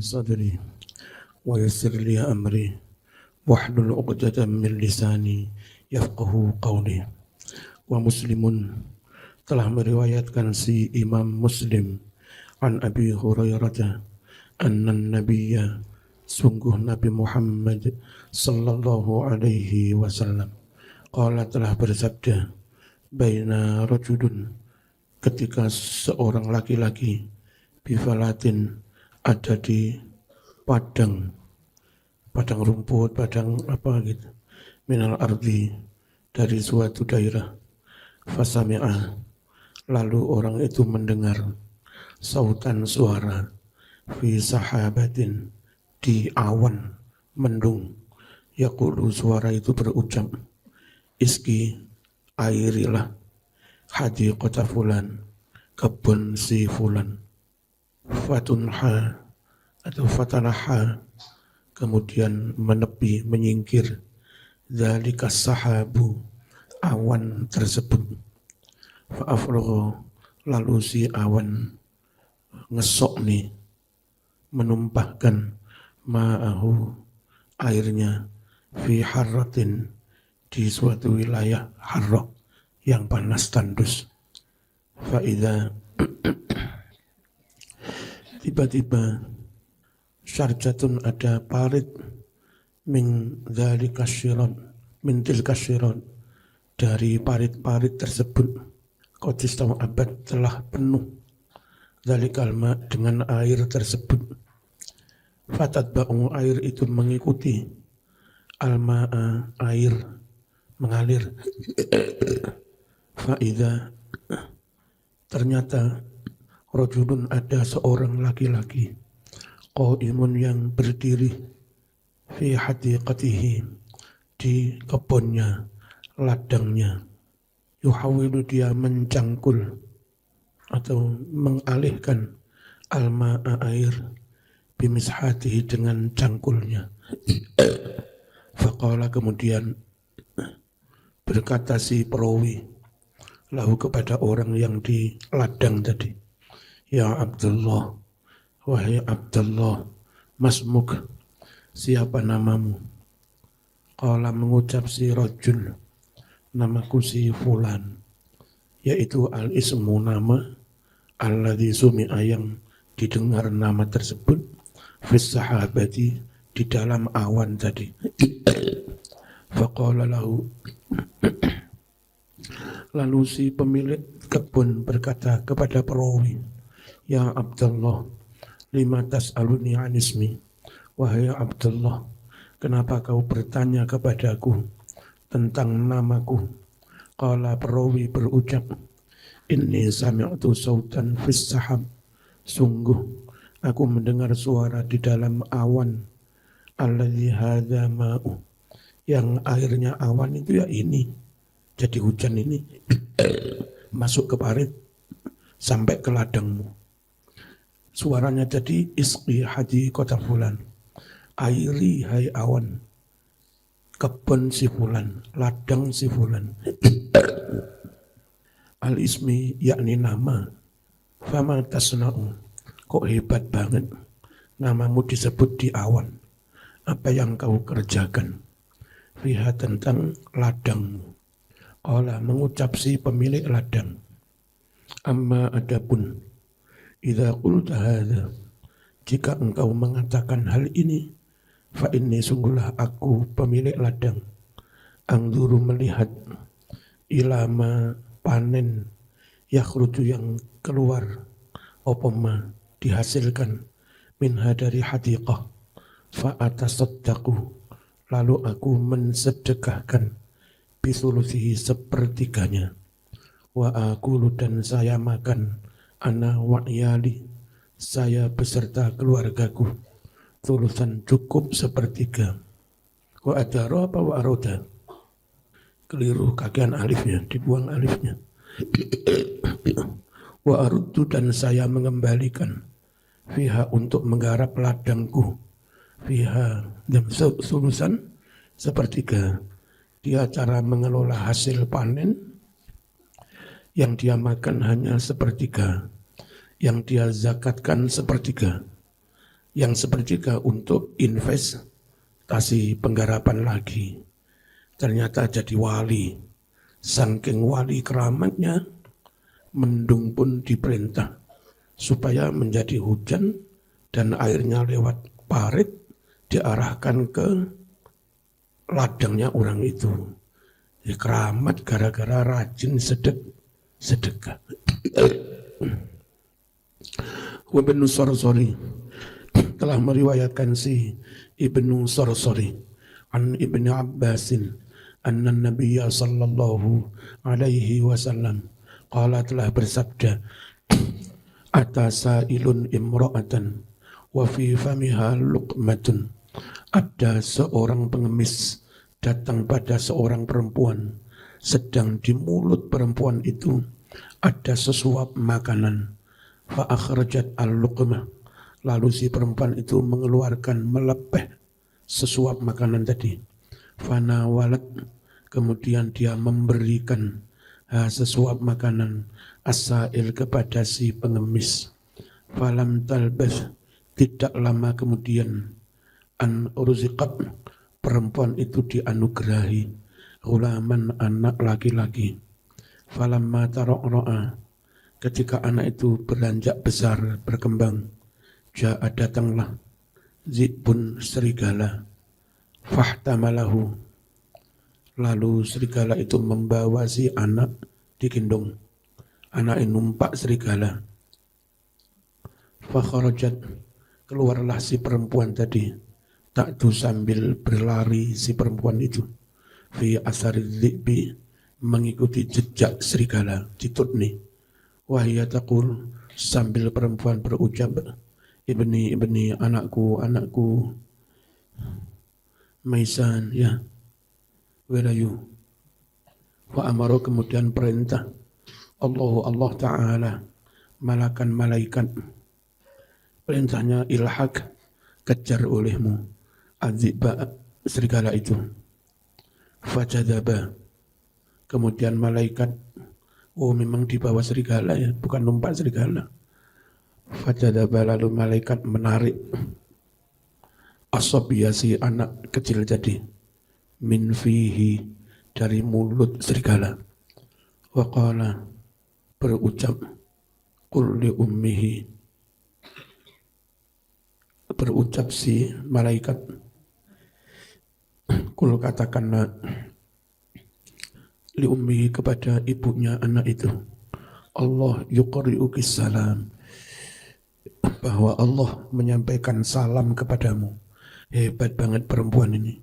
صدري ويسر لي أمري واحلل عقدة من لساني يفقه قولي. ومسلم telah meriwayatkan si Imam Muslim an Abi Hurairah anna nabiyya sungguh Nabi Muhammad sallallahu alaihi wasallam qala telah bersabda baina rajulun ketika seorang laki-laki bifalatin ada di padang rumput, padang apa gitu minal ardi dari suatu daerah fasami'a lalu orang itu mendengar sautan suara fi sahabatin di awan mendung yaqulu suara itu berucap iski airilah hadiqata fulan kebun si fulan fatunha atau fatanaha kemudian menepi menyingkir dzalika sahabu awan tersebut fa'afragha lalu si awan ngesok nih menumpahkan ma'ahu airnya fi harratin di suatu wilayah harrah yang panas tandus fa'idha tiba-tiba syarjatun ada parit min dzalika syirat min tilka syirat dari parit-parit tersebut Qadis tahu abad telah penuh dzalikal ma dengan air tersebut fatat ba'u air itu mengikuti al-ma'a air mengalir faida ternyata rajulun ada seorang laki-laki qaimun yang berdiri fi hadiqatihi di kebunnya ladangnya yuhawilu dia mencangkul atau mengalihkan al-ma'a air bimishatihi dengan cangkulnya faqala kemudian berkata si perawi lahu kepada orang yang di ladang tadi ya Abdullah wahai Abdullah masmuk siapa namamu qala mengucap si rajul namaku si fulan yaitu al-ismu nama alladzi sumi'a yang didengar nama tersebut fis sahabati di dalam awan tadi faqala lahu lalu si pemilik kebun berkata kepada perawi ya Abdullah lima tas'aluni an ismi wahai Abdullah kenapa kau bertanya kepadaku tentang namaku qala perawi berucap inni sami'tu sautan fis sahab sungguh aku mendengar suara di dalam awan alladzi hadza ma'u yang airnya awan itu ya ini jadi hujan ini masuk ke parit sampai ke ladangmu suaranya jadi isqi hadiqata fulan airi hai awan kebun si fulan, ladang si fulan. Al-ismi yakni nama. Fama tasna'u. Kok hebat banget. Namamu disebut di awan. Apa yang kau kerjakan? Fiha tentang ladangmu. Qala mengucap si pemilik ladang. Amma adapun. Idza qulta hadza. Jika engkau mengatakan hal ini. Fa inni sungguhlah aku pemilik ladang angduru melihat ilama panen yakhruju yang keluar opoma dihasilkan minha dari hadiqah fa atasaddaqu lalu aku mensedekahkan bisulusihi sepertiganya wa akulu dan saya makan ana wa iyali saya beserta keluargaku tulusan cukup sepertiga. Wa adara apa wa aroda? Keliru kakian alifnya, dibuang alifnya. Wa aruddu dan saya mengembalikan fiha untuk menggarap ladangku. Fiha dan tulusan sepertiga. Dia cara mengelola hasil panen yang dia makan hanya sepertiga. Yang dia zakatkan sepertiga. yang sepertiga untuk investasi penggarapan lagi. Ternyata jadi wali. Saking wali keramatnya, mendung pun diperintah supaya menjadi hujan dan airnya lewat parit diarahkan ke ladangnya orang itu. Ya, keramat gara-gara rajin sedekah. Ibnu Sarsari telah meriwayatkan si Ibnu Sarsari an Ibnu Abbasin anna Nabiyya sallallahu alaihi wasallam qala telah bersabda atasa ilun imra'atan wa fi famiha luqmatun. Ada seorang pengemis datang pada seorang perempuan, sedang di mulut perempuan itu ada sesuap makanan. Fa akhrajat al-luqmah, lalu si perempuan itu mengeluarkan melepeh sesuap makanan tadi. Fana walat, kemudian dia memberikan sesuap makanan as-sa'il kepada si pengemis. Falam talbas, tidak lama kemudian an urziqat, perempuan itu dianugerahi ghulaman, anak laki-laki. Falamma tara'ra'a, ketika anak itu beranjak besar, berkembang, ja'a datanglah zibun, serigala, fahtamalahu, lalu serigala itu membawa si anak digendong. Anak ini numpak serigala. Fakharajat, keluarlah si perempuan tadi, takdu sambil berlari si perempuan itu. Fi asari dhi'bi, mengikuti jejak serigala, ditutni. Wahia taqul, sambil perempuan berucap, ibni, anakku, Maisan, ya, where are you? Wa amaru, kemudian perintah Allah Ta'ala, malakan malaikat, perintahnya ilhaq, kejar olehmu adziba, serigala itu. Fajadaba, kemudian malaikat, memang dibawa serigala ya, bukan numpak serigala. Fajadaba, lalu malaikat menarik asobya, si anak kecil tadi, min fihi, dari mulut serigala. Waqala, berucap, qul li ummihi, berucap si malaikat, qul, katakanlah, li ummihi, kepada ibunya anak itu, Allah yuqri'uki salam, bahwa Allah menyampaikan salam kepadamu. Hebat banget perempuan ini.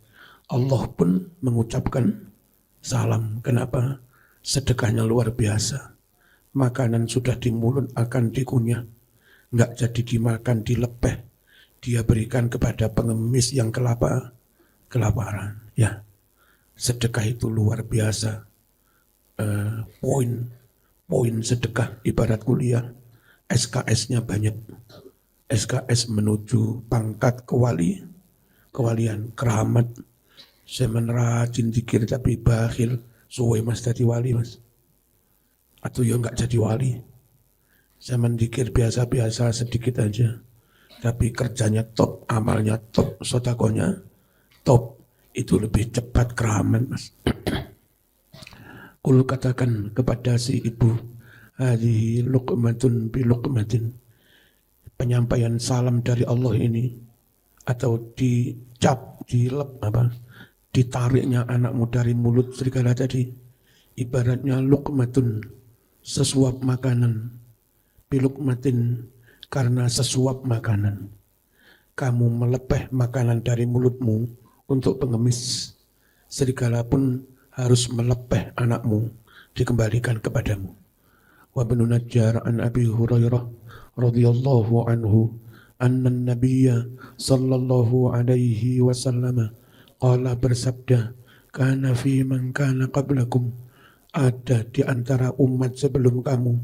Allah pun mengucapkan salam. Kenapa? Sedekahnya luar biasa. Makanan sudah di mulut akan dikunyah, nggak jadi dimakan, dilepeh. Dia berikan kepada pengemis yang kelaparan. Ya, sedekah itu luar biasa. Poin sedekah ibarat kuliah, SKS-nya banyak. SKS menuju pangkat kewalian, keramat. Saya rajin zikir tapi bakhil, suwe mas jadi wali mas. Atau ya enggak jadi wali. Saya mendikir biasa-biasa sedikit aja, tapi kerjanya top, amalnya top, sodakonya top. Itu lebih cepat keramat mas. Kul, katakan kepada si ibu, hadhihi luqmatun bi luqmatin, penyampaian salam dari Allah ini, atau ditariknya anakmu dari mulut serigala tadi, ibaratnya luqmatun, sesuap makanan, bi luqmatin, karena sesuap makanan. Kamu melepeh makanan dari mulutmu untuk pengemis, serigala pun harus melepeh anakmu, dikembalikan kepadamu. Wa Ibnu Najjar an Abi Hurairah radhiyallahu anhu anna Nabiyya sallallahu alaihi wasallam qala, bersabda, kana fi man kana qablakum, ada di antara umat sebelum kamu,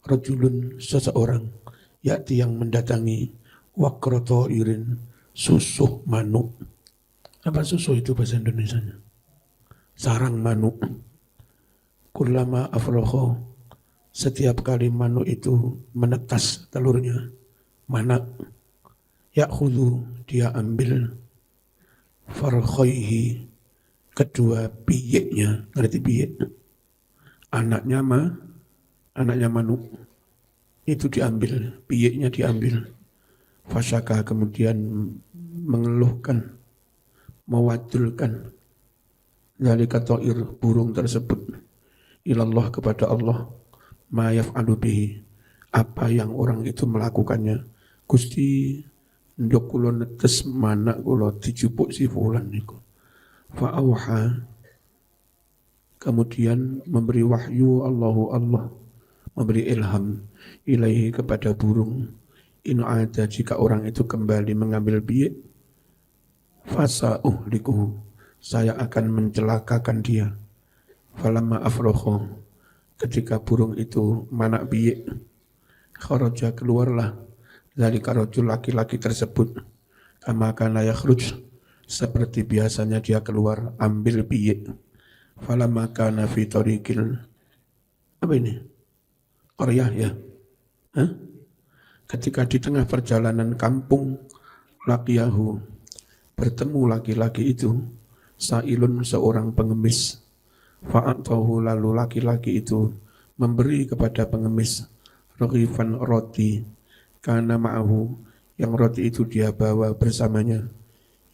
rajulun, seseorang, yaitu yang mendatangi, waqrata irin, susuh manuk. Apa susuh itu bahasa Indonesianya? Sarang manuk. Kullama afroho, setiap kali manuk itu menetas telurnya, manak, Ya'khudhu, dia ambil farkhaihi, kedua piyeknya. Ngerti piyek? Anaknya manuk. Itu diambil, piyeknya diambil. Fasyaka, kemudian mengeluhkan, mewadulkan zalika ta'ir, burung tersebut, ilallah, kepada Allah, ma yaf'alu bihi, apa yang orang itu melakukannya. Gusti, ndok kula netes mana kula dijupuk si fulan niku. Fa'auha, kemudian memberi wahyu Allah, memberi ilham ilaihi, kepada burung, in ada, jika orang itu kembali mengambil biyek, fasa uhlikuhu, saya akan mencelakakan dia. Falamma afroho, ketika burung itu manak biyek, kharaja, keluarlah dari karojul, laki-laki tersebut, kama kana yakhruj, seperti biasanya dia keluar ambil biyek. Falamma kana fi tariqil, apa ini? Qaryah ya? Hah? Ketika di tengah perjalanan kampung, laqiyahu, bertemu laki-laki itu, sa'ilun, seorang pengemis. Fa'atahu, lalu laki-laki itu memberi kepada pengemis raghifan, roti, karena ma'ahu, yang roti itu dia bawa bersamanya.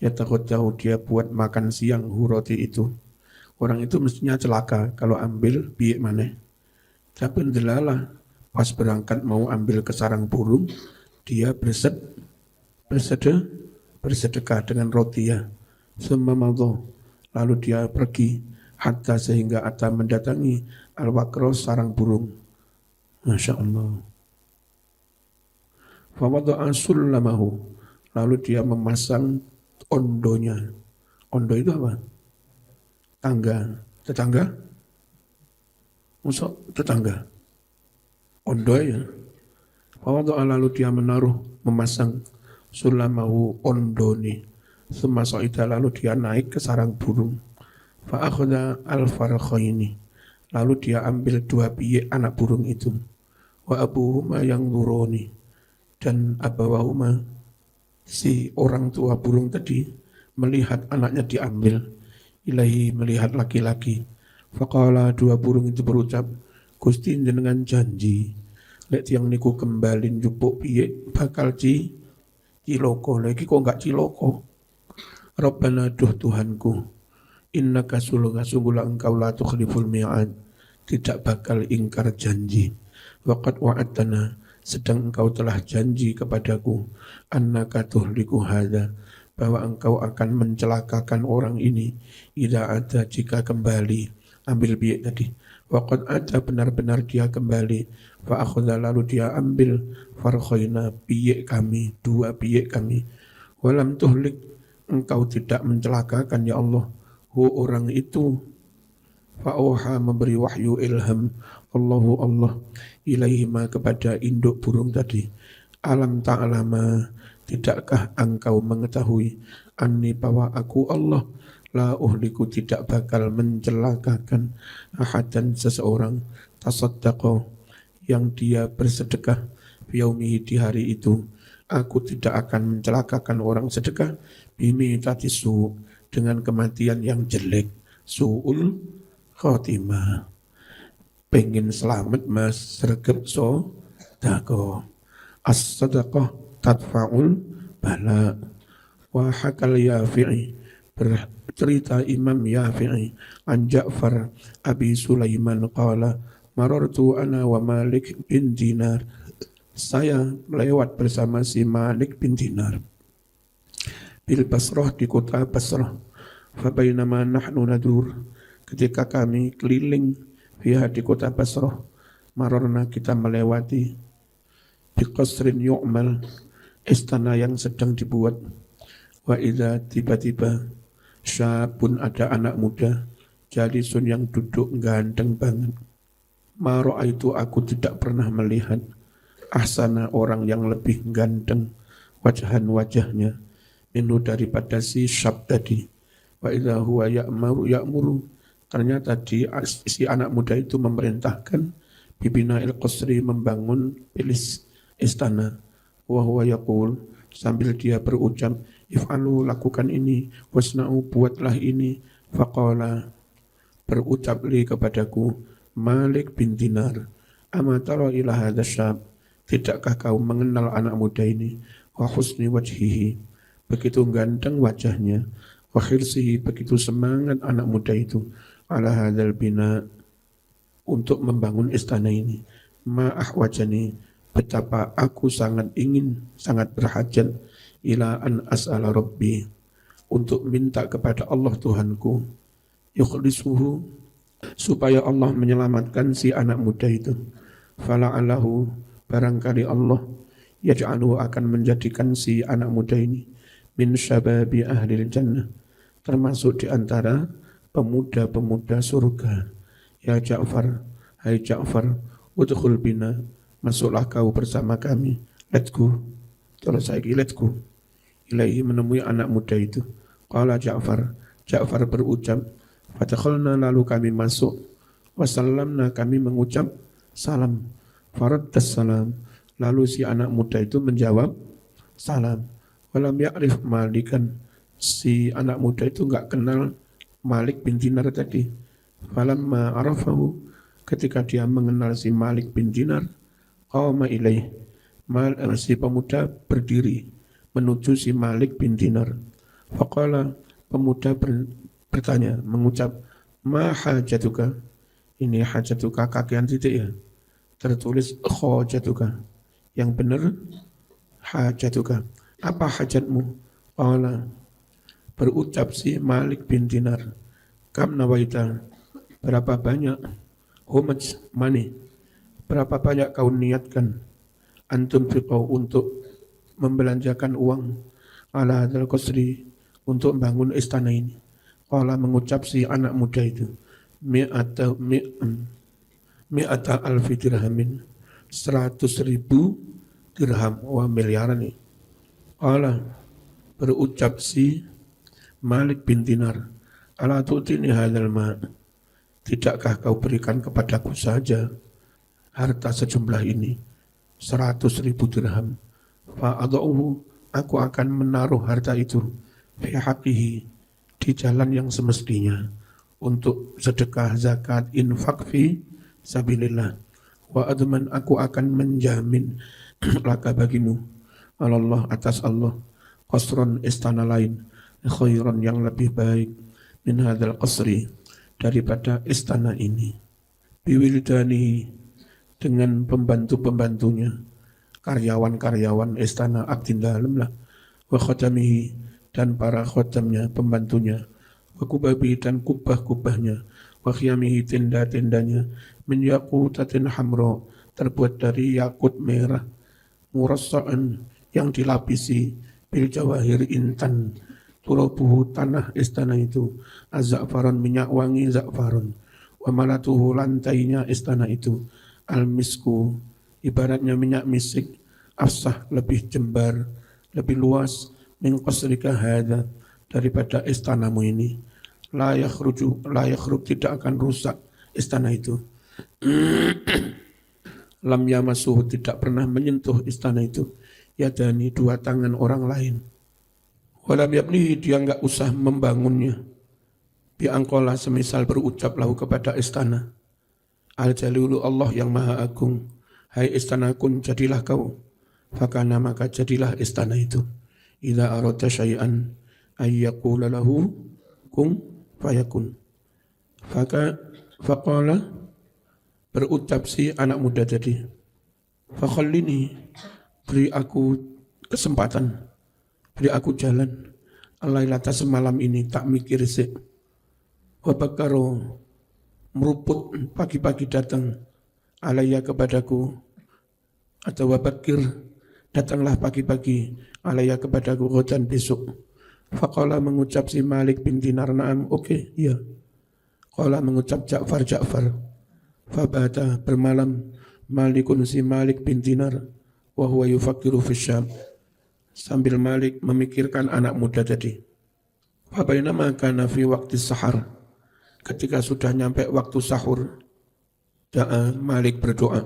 Ya takut jauh, dia buat makan siang roti itu. Orang itu mestinya celaka kalau ambil biyek maneh. Tapi ndelalah, pas berangkat mau ambil ke sarang burung, dia bersedekah dengan roti ya. Semamadho, lalu dia pergi, hatta, sehingga ata, mendatangi al-waqro, sarang burung. Masya Allah. Fawadha'a sullamahu, lalu dia memasang ondonya. Ondo itu apa? Tetangga? Masuk tetangga. Ondo ya. Fawadha'a, lalu dia memasang sulamahu, ondoni. Semasoida, lalu dia naik ke sarang burung. Fa'akhudha al-farkhaini, lalu dia ambil dua biyek anak burung itu. Wa abuhuma yang nuroni, dan abawahuma, si orang tua burung tadi, melihat anaknya diambil. Ilahi, melihat laki-laki. Faqala, dua burung itu berucap, Gusti jenengan janji, lek tiang niku kembali njupuk biyek bakal ciloko. Lagi kok enggak ciloko? Rabbana, duh Tuhanku, innaka sungguhlah engkau la tukhliful mi'ad, tidak bakal ingkar janji. Waqad wa'adtana, sedang engkau telah janji kepadaku, annaka tuhliku hadza, bahwa engkau akan mencelakakan orang ini, idza ada, jika kembali ambil biyek tadi. Waqad ada, benar-benar dia kembali. Fa akhadha, lalu dia ambil farkhaina, biyek kami, dua biyek kami. Walam tuhlik, engkau tidak mencelakakan ya Allah, orang itu. Fa'auha, memberi wahyu ilham Allah ilaihima, kepada induk burung tadi. Alam ta'lama, tidakkah engkau mengetahui, anni, bahwa aku Allah, la uhliku, tidak bakal mencelakakan, ahadan, seseorang, tasaddaqa, yang dia bersedekah, yaumihi, di hari itu. Aku tidak akan mencelakakan orang sedekah, bimi tatisu, dengan kematian yang jelek, su'ul khotimah. Pengen selamat mas, sergap sodako. As-sadaqah tadfa'ul bala. Wa hakal Yafi'i, bercerita Imam Yafi'i, an Ja'far Abi Sulaiman qala, marartu ana wa Malik bin Dinar, saya melewat bersama si Malik bin Dinar, bil Basrah, di kota Basrah. Fabainama nahnu nadur, ketika kami keliling fiha, di kota Basrah, marorna, kita melewati, biqasrin yu'mal, istana yang sedang dibuat. Wa idza, tiba-tiba, syabun, ada anak muda, jalisun, yang duduk ganteng banget. Maro itu, aku tidak pernah melihat, ahsana, orang yang lebih ganteng, wajahan, wajahnya, minhu, daripada si syab tadi. Wa idza huwa ya'muru, ternyata si anak muda itu memerintahkan, bibina il qasri, membangun pilis istana. Wa huwa yaqul, sambil dia berucap, if'alu, lakukan ini, wasna'u, buatlah ini. Faqala, berucap li kepadaku, Malik bin Dinar, ama tara ila hadha syab, tidakkah kau mengenal anak muda ini, wa husni wajhihi, begitu ganteng wajahnya, wa khirsihi, begitu semangat anak muda itu, ala hadzal bina, untuk membangun istana ini. Ma ahwajani, betapa aku sangat ingin, sangat berhajat, ila an as'ala rabbi, untuk minta kepada Allah Tuhanku, yukhlisuhu, supaya Allah menyelamatkan si anak muda itu. Fala'allahu, barangkali Allah yaj'aluhu, akan menjadikan si anak muda ini min syababi ahlil jannah, termasuk di antara pemuda-pemuda surga. Ya Ja'far, hai Ja'far, udkhul bina, masuklah kau bersama kami. Let's go. Terus saya let's go. Ilaihi, menemui anak muda itu. Qala Ja'far, Ja'far berucap, fadakhalna, lalu kami masuk, wasallamna, kami mengucap salam, faraddas salam, lalu si anak muda itu menjawab salam. Walam ya'rif Malikan, si anak muda itu enggak kenal Malik bin Dinar tadi. Falamma arafahu, ketika dia mengenal si Malik bin Dinar, qama ilaih, si pemuda berdiri menuju si Malik bin Dinar. Faqala, pemuda bertanya, mengucap, ma hajatuka, ini hajatuka kakian titik ya, tertulis khojatuka, yang benar hajatuka, apa hajatmu? Qala, berucap si Malik bin Dinar, kam nawaita, berapa banyak, how much money, berapa banyak kau niatkan, antum fiqau, untuk membelanjakan uang, ala hadzal qasri, untuk membangun istana ini. Qala, mengucap si anak muda itu, mi'ata alfi dirhamin, 100.000 dirham, wah miliaran nih. Qala, berucap si Malik bin Dinar, ala tu'tini hadzal ma', tidakkah kau berikan kepadaku saja harta sejumlah ini, 100.000 dirham. Fa'adha'uhu, aku akan menaruh harta itu fi haqqihi, di jalan yang semestinya, untuk sedekah, zakat, infak fi sabilillah. Wa adman, aku akan menjamin laka bagimu, Allah, atas Allah, qasron, istana lain, khairan, yang lebih baik, min hadzal qasri, daripada istana ini. Biwildanihi, dengan pembantu-pembantunya, karyawan-karyawan istana abdin dalam lah, wa khatamihi, dan para khatamnya, pembantunya, wa kubabi, dan kubah-kubahnya, wa khiyamihi, tenda-tendanya, min yaqutatin hamra, terbuat dari yakut merah, murassa'an, yang dilapisi, bil jawahir intan, turabuhu, tanah istana itu, az-za'faran, minyak wangi za'faran, wa malatuhu, lantainya istana itu, al-misku, ibaratnya minyak misik, afsah, lebih jembar, lebih luas, min qasrika hadza, daripada istanamu ini. La yakhruj, tidak akan rusak istana itu. Lam yamasuhu, tidak pernah menyentuh istana itu, yadani, dua tangan orang lain. Walam yabnihi, dia enggak usah membangunnya. Biangkola, semisal berucap lahu kepada istana, al-jalilu, Allah yang maha agung, hai istana kun, jadilah kau. Fakana, maka jadilah istana itu. Idza arada syai'an ay yaqula lahu kun fayakun. Faqala, berucap si anak muda tadi, fakhallini, beri aku kesempatan, beri aku jalan, alailata, semalam ini, tak mikir sih. Wabakaro, meruput, pagi-pagi datang, alaya, kepadaku, atau wabakir, datanglah pagi-pagi, alaya, kepadaku, ghadan, besok. Faqala, mengucap si Malik bin Dinar, na'am, oke, iya. Qala, mengucap Ja'far, fabata, bermalam, Malikun, si Malik bin Dinar, wa huwa yufakiru fi Syam, sambil Malik memikirkan anak muda tadi. Fabainama kana fi waqti sahar, ketika sudah nyampe waktu sahur, da'a, Malik berdoa.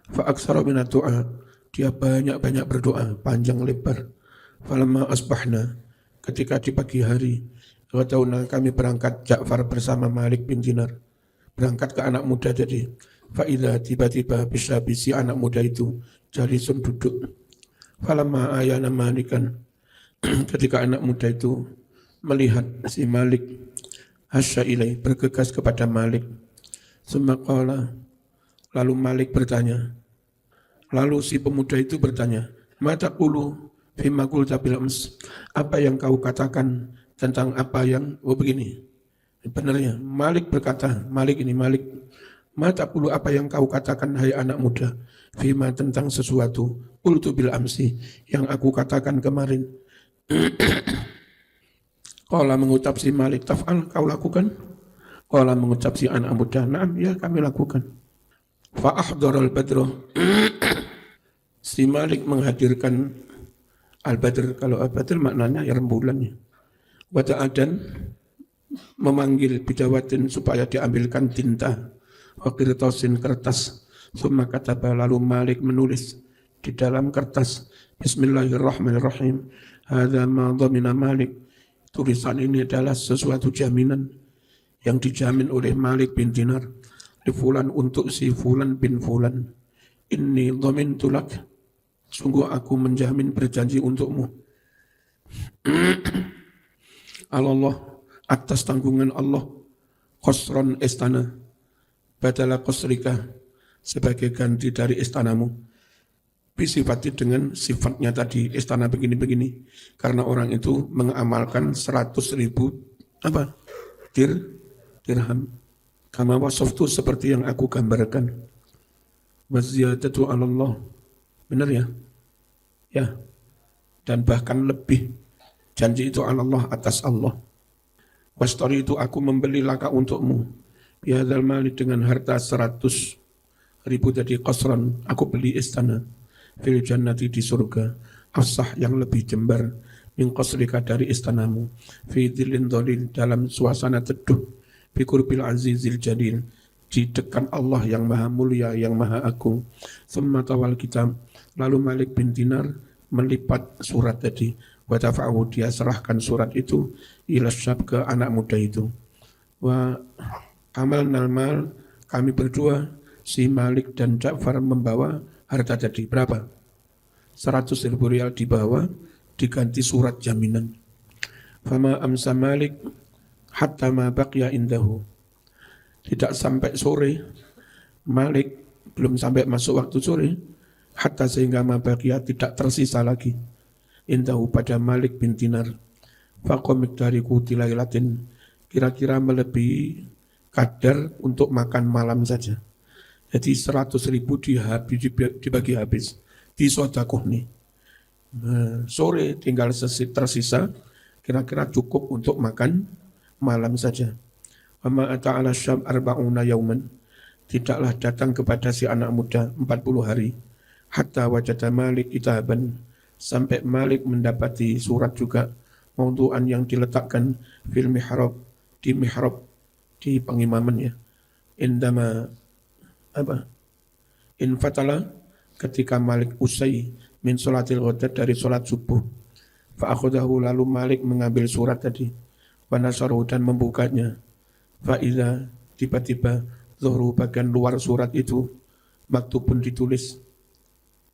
Fa aksara minat doa, dia banyak-banyak berdoa, panjang lebar. Falamma asbahna, ketika di pagi hari, ghadawna kami berangkat Ja'far bersama Malik bin Dinar. Berangkat ke anak muda jadi. Fa'idha tiba-tiba bisa bisi anak muda itu jalisun duduk. Falamma ayana Malikan, ketika anak muda itu melihat si Malik, hasya ilaih, bergegas kepada Malik. Sumaqala, lalu Malik bertanya. Lalu si pemuda itu bertanya, mata qulu fima qulta bil ams, apa yang kau katakan tentang apa yang begini. Benarnya Malik berkata, Malik, mata qulu, apa yang kau katakan hai anak muda, fima tentang sesuatu qultu bil amsi, yang aku katakan kemarin. Qala, mengucap si Malik, taf'al, kau lakukan. Qala, mengucap si anak muda, na'am, ya kami lakukan. Fa ahdaral badra, si Malik menghadirkan al-badr. Kalau al-badr maknanya ya rembulan ya. Wa ta'adan, memanggil bidawatin supaya diambilkan tinta. Wa qirtasin, kertas. Summa kataba, lalu Malik menulis di dalam kertas, Bismillahirrahmanirrahim. Hadza ma dhamina Malik. Tulisan ini adalah sesuatu jaminan yang dijamin oleh Malik bin Dinar. Di fulan, untuk si fulan bin fulan. Inni dhamintu lak, sungguh aku menjamin berjanji untukmu. Allah, atas tanggungan Allah, qasran istana, badala qasrika, sebagai ganti dari istanamu. Bisifati, dengan sifatnya tadi, istana begini-begini. Karena orang itu mengamalkan 100.000 dirham. Kama wasaftu, seperti yang aku gambarkan. Waziyadatu 'ala Allah. Benar ya? Ya. Dan bahkan lebih. Janji itu 'ala Allah, atas Allah. Wastori, itu aku membeli laka untukmu. Bihadzal mali, dengan harta 100.000 tadi, qasran, aku beli istana. Fil jannati, di surga. Afsah, yang lebih jembar. Min qasrika, dari istanamu. Fi dhillin dhalil, dalam suasana teduh. Bi qurbil azizil jalil, di dekat Allah yang maha mulia, yang maha agung. Summa tawal kitab, lalu Malik bin Dinar melipat surat tadi. Wa tafa'ahu, dia serahkan surat itu ila syab, ke anak muda itu. Wa amal nalmal, kami berdua, si Malik dan Ja'far, membawa harta tadi. Berapa? 100.000 rial dibawa, diganti surat jaminan. Fama amsa Malik hatta ma baqiya indahu. Tidak sampai sore, Malik belum sampai masuk waktu sore, hatta sehingga ma baqiya, tidak tersisa lagi, indahu, pada Malik bin Dinar. Faqamik dari kuti lailatin, kira-kira melebihi kadar untuk makan malam saja. Jadi 100.000 dibagi habis, disodakoh nih. Sore tinggal tersisa, kira-kira cukup untuk makan malam saja. Wa ta'ala syab arba'una yauman, tidaklah datang kepada si anak muda 40 hari. Hatta wajada Malik kitaban, sampai Malik mendapati surat juga, maudu'an, yang diletakkan fil mihrab, di mihrab, di pengimaman ya. Indama infatala, ketika Malik usai min sholatil ghadat, dari sholat subuh. Fa akhadahu, lalu Malik mengambil surat tadi. Wa nasaruhu, dan membukanya. Fa'idha, tiba-tiba, zuhru, bagian luar surat itu, maktubun, ditulis,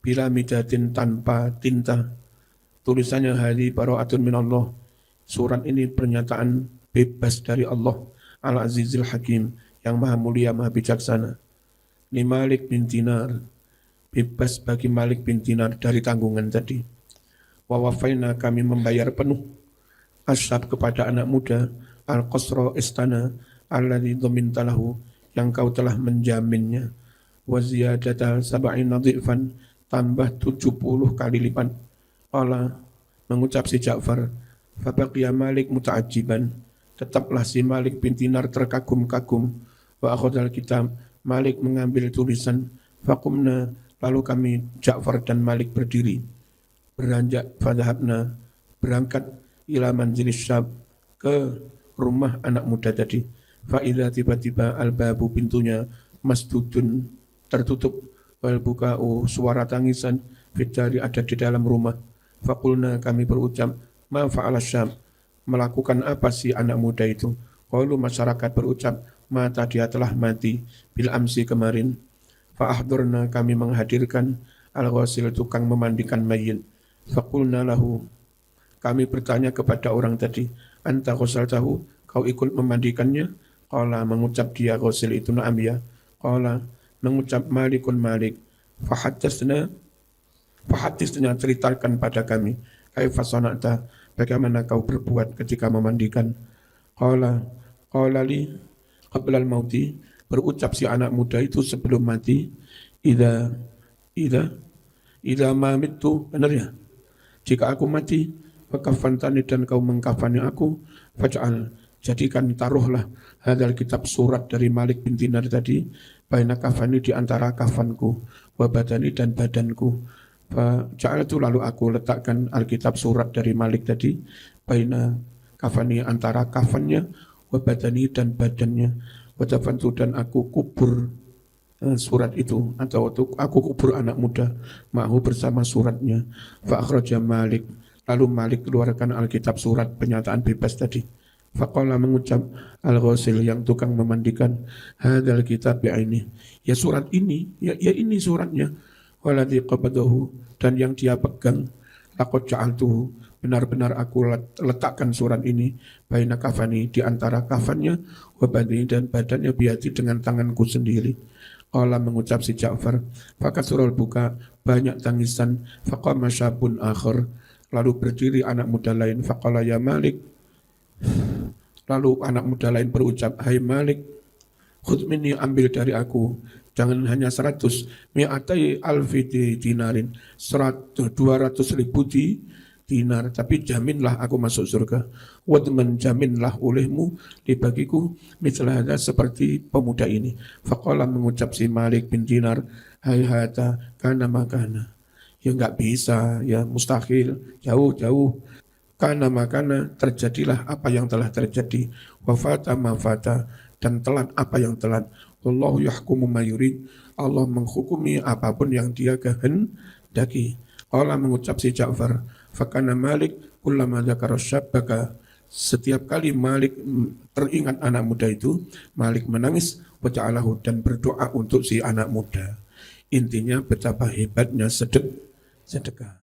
bila midatin, tanpa tinta. Tulisannya hadi bara'atun minallah, surat ini pernyataan bebas dari Allah, al-azizil hakim, yang maha mulia, maha bijaksana. Li Malik bin Dinar, bebas bagi Malik bin Dinar dari tanggungan tadi. Wa wafaina, kami membayar penuh, asyab, kepada anak muda, al-qasra, istana, alladhi dhamintalahu, yang kau telah menjaminnya. Wa ziyadata sab'ina dhifan, tambah 70 kali lipat. Allah, mengucap si Ja'far, fabaqiya Malik muta'ajiban, tetaplah si Malik bin Dinar terkagum-kagum. Wa akhadal kitab, Malik mengambil tulisan. Faqumna, lalu kami Ja'far dan Malik berdiri, beranjak. Fadhahabna, berangkat, ila manzilis syab, ke rumah anak muda tadi. Fa'idha, tiba-tiba al-babu, pintunya, masdudun, tertutup. Wal buka'u, suara tangisan, fitari, ada di dalam rumah. Faqulna kami berucap, ma fa'ala syab, melakukan apa si anak muda itu? Qalu masyarakat berucap, mata dia telah mati bil amsi kemarin. Fa'ahdurna kami menghadirkan al-ghasil tukang memandikan mayit. Faqulna lahu, kami bertanya kepada orang tadi, anta ghasaltahu, kau ikut memandikannya? Qala mengucap dia ghasil itu na'am ya. Qala mengucap malikun malik. Fahatisnya ceritakan pada kami, kaifa sana'ta, bagaimana kau berbuat ketika memandikan. Qala li qabla al-mauti, berucap si anak muda itu sebelum mati, idza idza ma mitu, benar ya? Jika aku mati, fakafantani dan kau mengkafani aku, faj'al, jadikan taruhlah hadal kitab surat dari Malik bin Dinar tadi, baina kafani di antara kafanku, wa badani dan badanku. Faj'altu lalu aku letakkan alkitab surat dari Malik tadi, baina kafani antara kafannya, wa badani dan badannya, wa dafantu dan aku kubur surat itu, atau aku kubur anak muda ma'hu bersama suratnya. Fa akhraja Malik, lalu Malik keluarkan alkitab surat penyataan bebas tadi. Faqala mengucap al-ghasil yang tukang memandikan, hadzal kitab bi'aini, ya surat ini, ya ini suratnya, waladhi qabadahu, dan yang dia pegang, laqad ja'altuhu, benar-benar aku letakkan surat ini baina kafani di antara kafannya, wa badani dan badannya, biati dengan tanganku sendiri. Qala mengucap si Ja'far, fakasurul buka, banyak tangisan, faqama syabun akhir, lalu berdiri anak muda lain, faqala ya Malik, lalu anak muda lain berucap, hai Malik, khudh minni, ambil dari aku, jangan hanya 100, mi'atai alfi dinarin, 200.000 dinar, tapi jaminlah aku masuk surga. Wadman, jaminlah olehmu dibagiku misalnya seperti pemuda ini. Faqala mengucap si Malik bin Dinar, hayhata kana makana, ya enggak bisa, ya mustahil, jauh. Kana makana, terjadilah apa yang telah terjadi. Wafata mafata, dan telat apa yang telat. Wallahu yahkumu ma yurid, Allah menghukumi apapun yang dia kehendaki. Allah mengucap si Ja'far, fakana Malik kullama dzakara syabbaka, setiap kali Malik teringat anak muda itu, Malik menangis, waja'alahu, dan berdoa untuk si anak muda. Intinya betapa hebatnya sedekah.